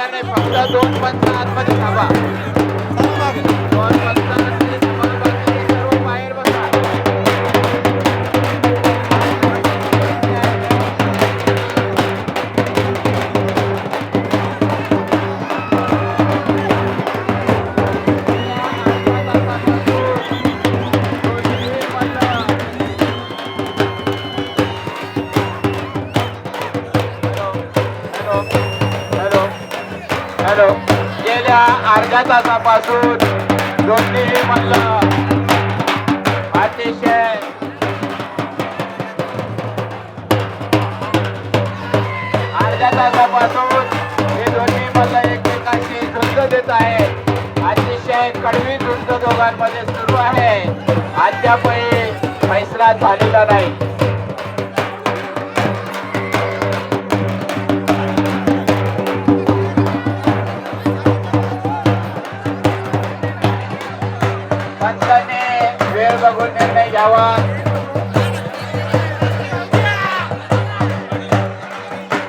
बोलणार नाही, फक्त 2 पंच आतमध्ये थांबा. 2 पंच असतील, मग बाकी सर्व बाहेर बसा. हॅलो, गेल्या अर्ध्या तासापासून दोन्ही मल्ल अतिशय अर्ध्या तासापासून हे दोन्ही मल्ल एकमेकांशी झुंज देत आहेत. अतिशय कडवी झुंज दोघांमध्ये सुरू आहे. अद्यापही फैसला झालेला नाही. वेळ बघून निर्णय घ्यावा.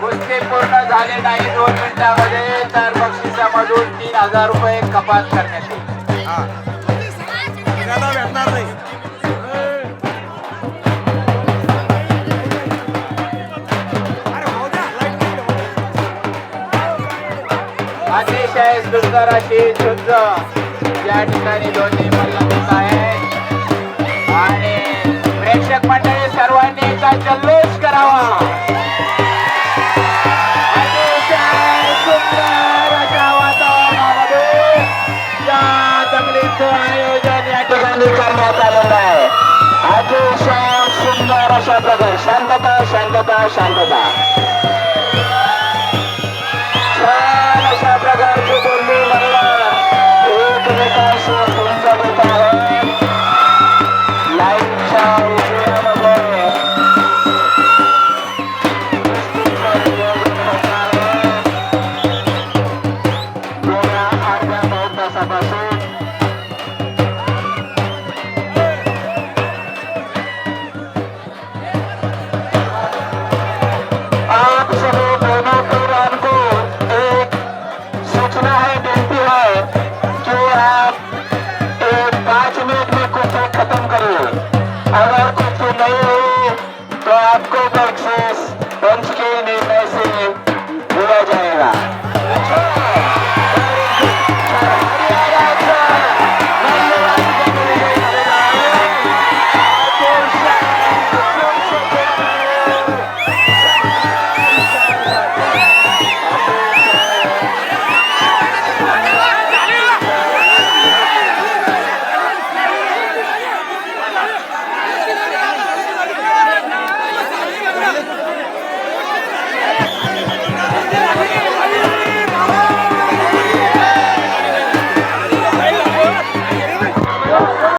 कुस्ती पूर्ण झाले नाही 2 मिनिटांमध्ये तर बक्षिसामधून 3000 रुपये कपात करण्यात येईल. भेटणार नाही. अतिशय सुंदर अशी झुंज या ठिकाणी दोन्ही मल्ल होत आहेत आणि प्रेक्षक मंडळी सर्वांनी एकदा जल्लोष करावा. अतिशय सुंदर अशा वातावरणामध्ये या दंगलीचं आयोजन या ठिकाणी करण्यात आलेलं आहे. अतिशय सुंदर अशा प्रकारे शांतता शांतता शांतता छान अशा प्रकारची दोन्ही मल्ल एकमेकांशी झुंज देत आहेत. लाईनच्या उजेडामध्ये गेल्या अर्ध्या पाऊण तासापासून आप सभी दोनों प्लेयरों को एक सूचना है, विनती है कि आप 5 मिनट में कुश्ती खत्म करिए. अगर कुश्ती नहीं हुई तो आपको बख्शिश पंच के निर्णय से दिया जाएगा.